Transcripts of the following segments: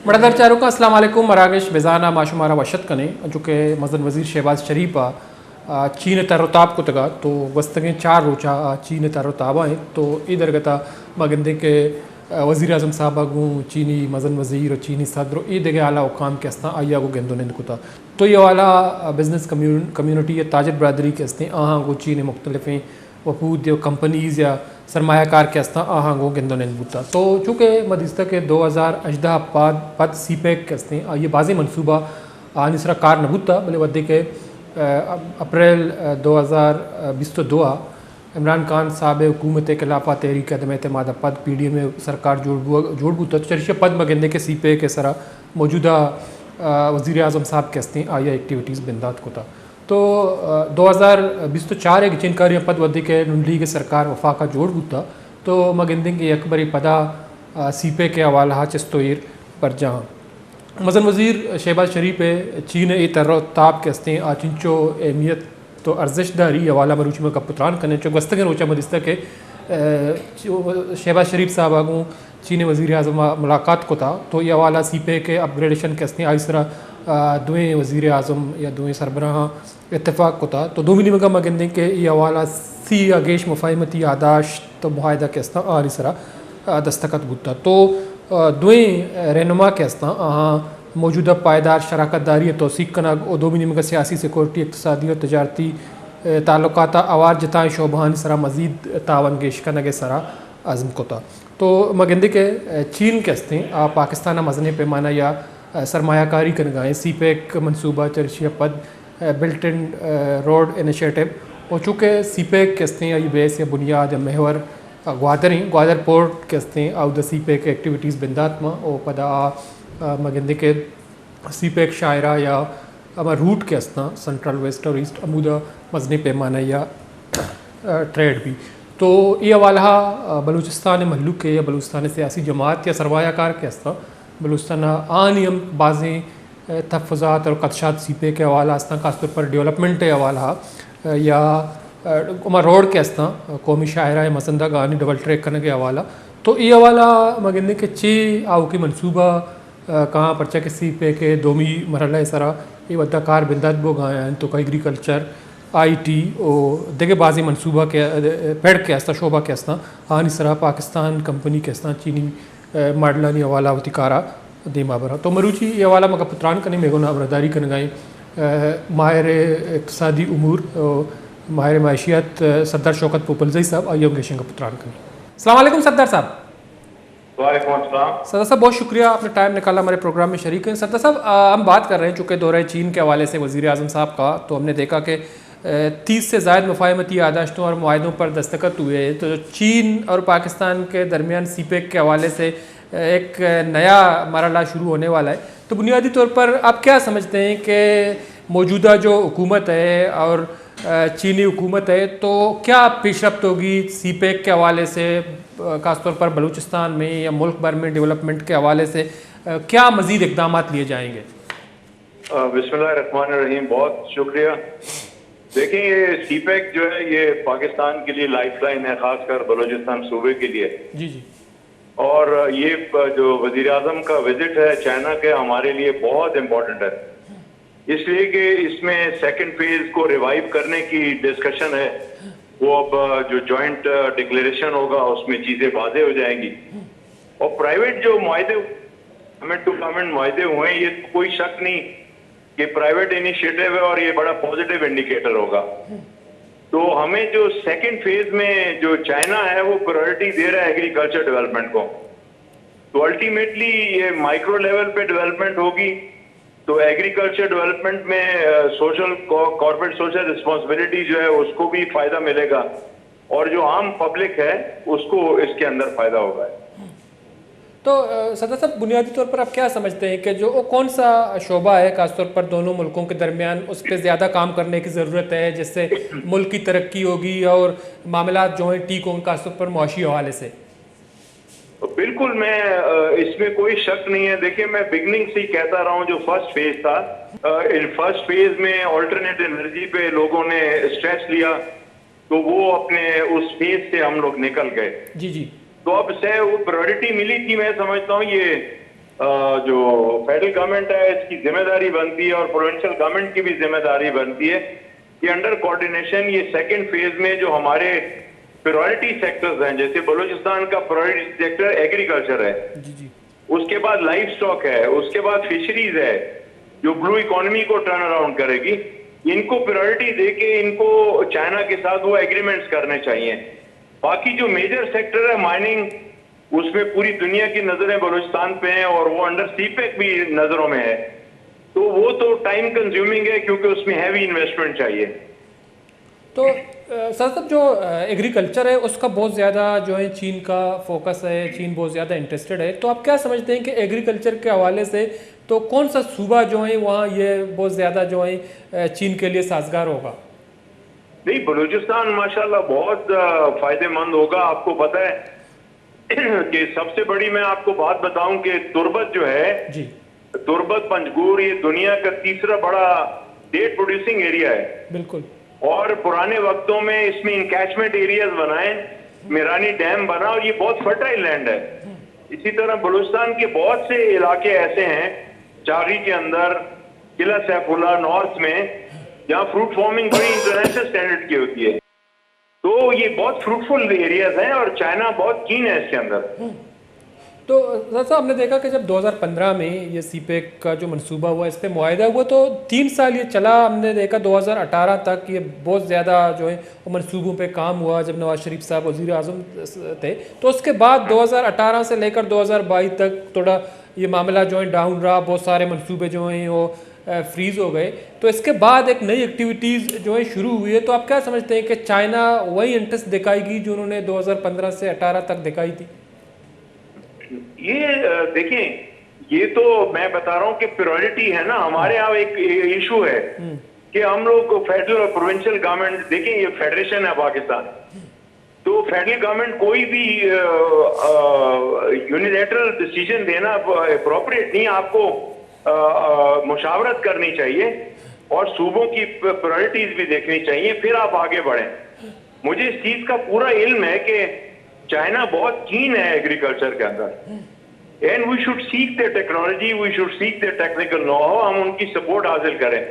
मड़दर चारों का अस्सलाम वालेकुम मरागश बेजाना माशुमारा वशत कने जो कि मजन वज़ीर शहबाज शरीफ चीन तरताब को तगा तो वस्तगें 4 रोचा चीन तरताबा हैं तो इधर गता मगंदे के वज़ीर आज़म साहब गूँ चीनी मजन वज़ीर और चीनी सदर ई देगे आला हुकाम के अस्ता आया को गेंदो ने कुता तो ये वाला बिज़नेस कम्यूनिटी या ताजर बरदरी के अस्ते आहाँ को चीन मुख्तलिफ़ वफूद या कंपनीज़ या सरमायाकार के अस्ता आहाँ गो गेंदोनेन बूता तो चूँकि मदिस्ता के 2018 पद सी पैक के अस्ते ये बाज़ी मनसूबा निसरा कार नबूता भले वदे के अप्रैल 2022 इमरान खान साहब हुकूमत खिलाफा तहरीक अदम एतमाद पद PDM में सरकार जोड़ बूता तो चरिश पद मगेंदे के सी पैक के सरा मौजूदा वज़ीर आज़म साहब के अस्ते आया एक्टिविटीज़ बिंदात को था तो 2024 एक चिनकारी पद वधी के नुंडली के सरकार वफाका जोड़ बूता तो मगिंदिंग की अकबरी पदा सीपे के हवाला चस्तोर पर जहाँ मजन वज़ीर शहबाज शरीफ चीन ए तरताब के अस्ते आचिंचो अहमियत तो अर्जशदारी हवाला मरूच में कपुत्रान करने चो गस्तक रोचा मदिस्ता के शहबाज शरीफ साहब आगू चीन वज़ीर आज़म मुलाकात को था तो ये हवाला सीपे के अपग्रेडेशन के अस्ते आइसरा दुएँ वज़ीर आज़म या दुएँ सरबराह इत्तेफाक को था तो 2 महीने में मगंदे के ये हवाला सी आगेश मुफाहमती आदाश तो मुआहदा के अस्ता आरिसरा दस्तखत बुता तो दुएँ रहनुमा के अस्ता मौजूदा पायदार शराकत दारी तोसीक कना 2 महीने में सियासी सिक्योरिटी इक़्तिसादी और तजारती ताल्लुकात आवार जताएँ शोभान सरा मज़ीद तावन गेश कनगे सरा आज़म को था तो मगंदे के चीन के अस्ते पाकिस्तान मजने पैमाना या सरमायाकारी कनगाएँ सी पैक मनसूबा चर्चिया पद बिल्ट इन रोड इनिशिएटिव और चूँकि सी पैक के अस्ते ये बेस या बुनियाद या महवर ग्वादर पोर्ट के अस्ते आउद सी पैक एक्टिविटीज़ बिंदात में और पदा मगंदे के सी पैक शायरा या अमा रूट के अस्ता सेंट्रल वेस्ट और ईस्ट अमूदा मजने पैमाना या ट्रेड भी तो ये वाला बलूचिस्तान महलू के या बलूचिस्तान सियासी जमात या सरमायाकार के अस्ता बलूचिस्तान आनियम बाज़ें तहफ़्फ़ुज़ात और कदशात सीपे के हवाला अस्ता खासतौर पर डेवलपमेंट के हवाला या उमा रोड के अस्ता कौमी शायरा या मसंदा गानी डबल ट्रैक करने के हवाला तो ये हवाला मगंदे के चे आओ के मनसूबा कहाँ परचा के सीपे के दोमी मरहला सरा ये वदाकार बिंदात बो गायन तो का एग्रीकल्चर IT और देखे बाज़ी मनसूबा के पेड़ के अस्ता शोबा के अस्ता आनी सरा पाकिस्तान कंपनी के अस्ता चीनी मॉडलानी हवाला वतिकारा दीमा बरा तो मरूची ये वाला मका पुत्रान कने मेगो ना बरदारी कन गए माहिर इक़्तिसादी उमूर माहिर माशियत सरदार शौकत पोपलजई साहब आइए गेशन का पुत्रान कने। अस्सलाम वालेकुम सरदार साहब। वालेकुम अस्सलाम। सरदार साहब बहुत शुक्रिया आपने टाइम निकाला हमारे प्रोग्राम में शरीक हैं। सरदार साहब हम बात कर रहे हैं चूँकि दौरे चीन के हवाले से वज़ीर आज़म साहब का तो हमने देखा कि 30 से ज़ायद मुफाहमती आदाश्तों और मुआहदों पर दस्तखत हुए तो चीन और पाकिस्तान के दरमियान सी पैक के हवाले से एक नया मरहला शुरू होने वाला है तो बुनियादी तौर पर आप क्या समझते हैं कि मौजूदा जो हुकूमत है और चीनी हुकूमत है तो क्या पेशरफ्त होगी सी पैक के हवाले से ख़ासतौर पर बलूचिस्तान में या मुल्क भर में डेवलपमेंट के हवाले से क्या मज़ीद इक़दाम लिए जाएंगे? बिस्मिल्लाहिर्रहमानिर्रहीम, बहुत शुक्रिया। देखिए ये सी पैक जो है ये पाकिस्तान के लिए लाइफलाइन है, खासकर बलूचिस्तान सूबे के लिए। जी और ये जो वजीर आजम का विजिट है चाइना के हमारे लिए बहुत इम्पोर्टेंट है इसलिए कि इसमें सेकंड फेज को रिवाइव करने की डिस्कशन है। वो अब जो जॉइंट डिक्लेरेशन होगा उसमें चीजें वाज़ेह हो जाएंगी और प्राइवेट जो मुआहदे गवर्नमेंट टू गवर्नमेंट मुआहदे हुए हैं ये कोई शक नहीं कि प्राइवेट इनिशिएटिव है और ये बड़ा पॉजिटिव इंडिकेटर होगा। तो हमें जो सेकंड फेज में जो चाइना है वो प्रायोरिटी दे रहा है एग्रीकल्चर डेवलपमेंट को तो अल्टीमेटली ये माइक्रो लेवल पे डेवलपमेंट होगी तो एग्रीकल्चर डेवलपमेंट में सोशल कॉर्पोरेट सोशल रिस्पॉन्सिबिलिटी जो है उसको भी फायदा मिलेगा और जो आम पब्लिक है उसको इसके अंदर फायदा होगा। तो सरदार साहब बुनियादी तौर पर आप क्या समझते हैं कि जो कौन सा शोबा है खासतौर पर दोनों मुल्कों के दरमियान उस पर ज़्यादा काम करने की ज़रूरत है जिससे मुल्क की तरक्की होगी और मामला जो हैं ठीक होंगे खासतौर पर मुआशी हवाले से? बिल्कुल, मैं इसमें कोई शक नहीं है। देखिए मैं बिगनिंग से ही कहता रहा हूँ जो फर्स्ट फेज था इन फर्स्ट फेज में ऑल्टरनेट एनर्जी पे लोगों ने स्ट्रेस लिया तो वो अपने उस फेज से हम लोग निकल गए। जी तो अब से वो प्रायोरिटी मिली थी मैं समझता हूँ ये जो फेडरल गवर्नमेंट है इसकी जिम्मेदारी बनती है और प्रोविंशियल गवर्नमेंट की भी जिम्मेदारी बनती है कि अंडर कोऑर्डिनेशन ये सेकंड फेज में जो हमारे प्रायोरिटी सेक्टर्स हैं, जैसे बलूचिस्तान का प्रायोरिटी सेक्टर एग्रीकल्चर है, जी जी उसके बाद लाइफ स्टॉक है, उसके बाद फिशरीज है जो ब्लू इकोनॉमी को टर्न अराउंड करेगी, इनको प्रायोरिटी देके इनको चाइना के साथ वो एग्रीमेंट्स करने चाहिए। बाकी जो मेजर सेक्टर है माइनिंग, उसमें पूरी दुनिया की नजरें बलूचिस्तान पे हैं और वो अंडर सीपेक भी नजरों में है, तो वो तो टाइम कंज्यूमिंग है क्योंकि उसमें हैवी इन्वेस्टमेंट चाहिए। तो सर साहब जो एग्रीकल्चर है उसका बहुत ज़्यादा जो है चीन का फोकस है, चीन बहुत ज़्यादा इंटरेस्टेड है, तो आप क्या समझते हैं कि एग्रीकल्चर के हवाले से तो कौन सा सूबा जो है वहाँ ये बहुत ज़्यादा जो है चीन के लिए साजगार होगा? नहीं, बलूचिस्तान माशाल्लाह बहुत फायदेमंद होगा। आपको पता है कि सबसे बड़ी मैं आपको बात बताऊं कि तुर्बत जो है जी तुर्बत पंजगुर ये दुनिया का तीसरा बड़ा डेट प्रोड्यूसिंग एरिया है। बिल्कुल। और पुराने वक्तों में इसमें इनकैचमेंट एरियाज बनाए, मिरानी डैम बना और ये बहुत फर्टाइल लैंड है। इसी तरह बलूचिस्तान के बहुत से इलाके ऐसे हैं चारी के अंदर, किला सैफुल्ला नॉर्थ में, जहाँ फ्रूट फार्मिंग बड़ी इंटरनेशनल स्टैंडर्ड की होती है। तो ये बहुत फ्रूटफुल एरियाज हैं और चाइना बहुत कीन है इसके अंदर। तो सर साहब हमने देखा कि जब 2015 में ये सीपेक का जो मंसूबा हुआ, इस पर मुआहिदा हुआ, तो 3 साल ये चला। हमने देखा 2018 तक ये बहुत ज़्यादा जो है वो मंसूबों पे काम हुआ जब नवाज शरीफ साहब वज़ीर आज़म थे। तो उसके बाद 2018 से लेकर 2022 तक थोड़ा ये मामला जो है डाउन रहा, बहुत सारे मंसूबे जो हैं वो फ्रीज़ हो गए। तो इसके बाद एक नई एक्टिविटीज़ जो है शुरू हुई है, तो आप क्या समझते हैं कि चाइना वही इंटरेस्ट दिखाएगी जो उन्होंने 2015 से 18 तक दिखाई थी? ये देखिए, ये तो मैं बता रहा हूँ कि प्रायोरिटी है ना। हमारे यहाँ एक इशू है कि हम लोग फेडरल और प्रोविंशियल गवर्नमेंट, देखिए ये फेडरेशन है पाकिस्तान, तो फेडरल गवर्नमेंट कोई भी यूनिलैटरल डिसीजन देना अप्रोप्रिएट नहीं। आपको मुशावरत करनी चाहिए और सूबों की प्रायोरिटीज भी देखनी चाहिए, फिर आप आगे बढ़ें। मुझे इस चीज का पूरा इल्म है कि चाइना बहुत कीन है एग्रीकल्चर के अंदर and we should seek the technology, we should seek the technical know how, हम उनकी सपोर्ट हासिल करें।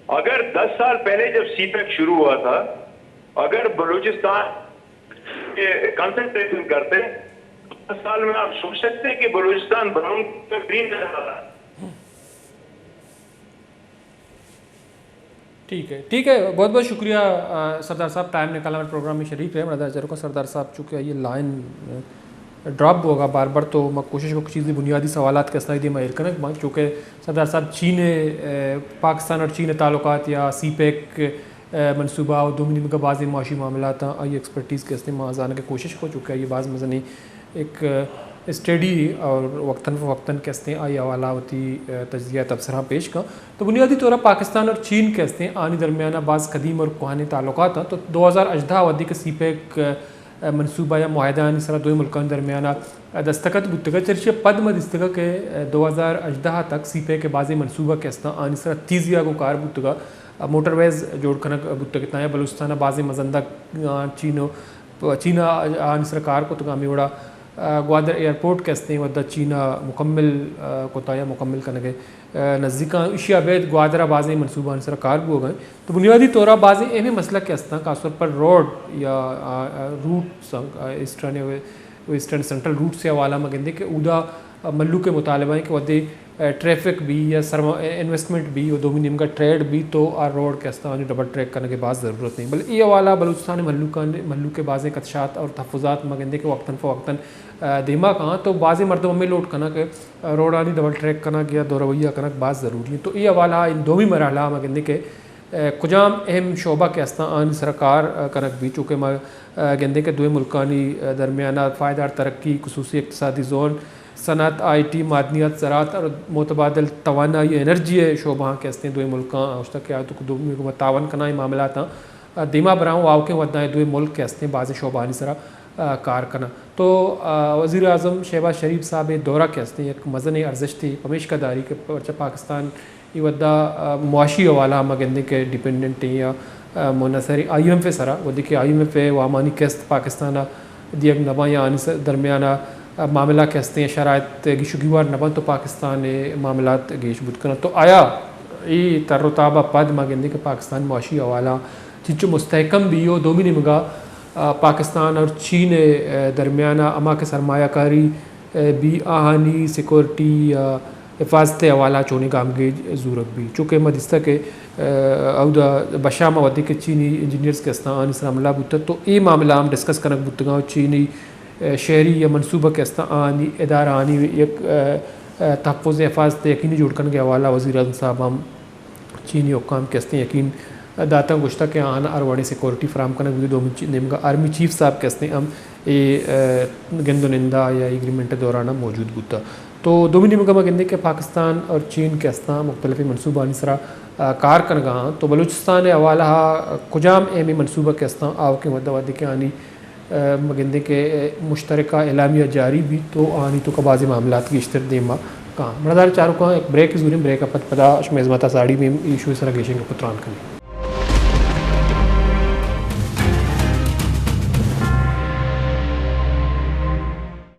अगर 10 साल पहले जब सीपेक शुरू हुआ था, अगर बलूचिस्तान कंसंट्रेशन करते 10 साल में आप सोच सकते हैं कि बलूचिस्तान ब्राउन ग्रीन नजर आ रहा है। ठीक है, बहुत बहुत शुक्रिया सरदार साहब, टाइम निकाला मेरे प्रोग्राम में शरीक है। मरदा जरूर सरदार साहब चूँकि ये लाइन ड्रॉप होगा बार बार, तो मैं कोशिश को चीज़ बुनियादी सवालात के असनाई दी मैं कनक चूँकि सरदार साहब चीन पाकिस्तान और चीन ताल्लुकात या सीपेक मनसूबा और दोमिनी का बाज़ माशी मामला आई एक्सपर्टीज़ के इस्तेमाल जाने की कोशिश को चुका है। ये बाज़ मजनी एक स्टडी और वक्तन फ़वक्तन के हस्ते आई हवाला होती तजिया तबसरा पेश का। तो बुनियादी तौर पर पाकिस्तान और चीन के हस्ते आनी दरमियाना बाज़ कदीम और कुहानी ताल्लुकात हैं। तो 2018 अवधि के सीपेक मनसूबा या मुआहिदा सरा दो मुल्कों दरमियाना दस्तखत बुतगा चर्चे पद मद इस्तगा के 2018 तक सीपेक के बाज़ी मनसूबा के हस्ता आनी सरा तीजिया को कार बुतगा मोटरवेज जोड़ खनक बुतगता बालूचिस्तान बाज़ी मजंदा चीना आनी सरा कार को तगामी उड़ा ग्वादर एयरपोर्ट के हस्ते वद्दा चीना मुकम्मल कोताया मुकम्मल करने के नज़दीक एशिया वेद ग्वादरा बाज़ी मनसूबा सर कार भी हो गए। तो बुनियादी तौर पर बाज़ी अहम मसला के हस्ता खासतौर पर रोड या रूट ईस्टर्न या वेस्टर्न सेंट्रल रूट से हवाला में गंदे के उदा मल्लू के मुतालबा है कि वदे ट्रैफिक भी या इन्वेस्टमेंट भी और दोमिनियम का ट्रेड भी तो आ रोड के हस्ता डबल ट्रैक करने के बाद ज़रूरत नहीं, बल्कि ये वाला बलूचिस्तान मल्लू के बाज़ कदशात और तहफ़्फ़ुज़ात में गंदे के वक्तन फ़वक्तन दिमा कहाँ तो बाज़ी मरतबा में लोड करना के रोड आनी डबल ट्रैक करना गया दो रवैया करना बात ज़रूरी है। तो ये वाला इन दो भी मरहला में गंदे के कुजाम अहम शोबा के हस्ता आन सरकार कनक भी चूँकि गंदे के दो मुल्कानी दरमियाना फ़ायदार तरक्की खसूसी इक़्तिसादी जोन सनत IT मादनियात ज़राअत और मुतबादिल तवानाई एनर्जी शोबा के हस्ते दो मुल्क तक दो तावन कना मामला था दिमा बराऊँ वाव के वदाएँ दो मुल्क के हस्ते बाज़ शोबानी सरा कार करना। तो वज़ीर आज़म शहबाज शरीफ साहब दौरा के हस्ते एक मज़न अर्जिश थी पमेशकदारी के परचा पाकिस्तान ये वदा मुआशी हवाला मगंदे के डिपेंडेंट या मुनसरी IMF सरा वदी के IMF वामानी किस्त पाकिस्तान दियक नबा या दरमियाना मामला कहते हैं शराइत गिशुगिवार नबन तो पाकिस्तान मामलात गेश बुत करना तो आया ये तरताबा पद मांगे कि पाकिस्तान मुआशी हवाला चिंचो मुस्तहकम भी हो दोमी निमगा पाकिस्तान और चीन दरमियाना अमा के सरमायाकारी भी आहानी सिक्योरिटी हिफाजत हवाला चोने काम के ज़रूरत भी चूँकि मदिस्ता के अवदा बशामा वदी के चीनी इंजीनियर्स के अस्तान इस मामला बुत तो ये मामला हम डिस्कस करना बुतगा चीनी शहरी या मनसूबा के अस्तानी इदारा आनी एक तहफ़्फ़ुज़ हिफाजत यकीनी जोड़ करने के हवाला वज़ीर आज़म साहब हम चीनी हुक्काम के अस्ते यकीन दाता गुश्ता के आना अरवाणी सिक्योरिटी फ्राम करने भी दो निमगा आर्मी चीफ साहब के अस्ते हम ये गंदोनिंदा या एग्रीमेंट दौरान मौजूद बुता तो दोमी निमगा गेंदे के पाकिस्तान और चीन के अस्ता मुख्तलिफ़ मनसूबा निसरा कार करगा तो बलूचिस्तान हवाला कुजाम एम मनसूबा के अस्ता आव के मदवादी के आनी मगिंदे के मुश्तरका एलामिया जारी भी तो आनी तो कबाज़ मामला की इश्तर देमा कहाँ मरदार चारों का एक ब्रेक जरूरी ब्रेक अपन पदा मेज़माता साड़ी में इशू सर गेशिंग पुत्रान करें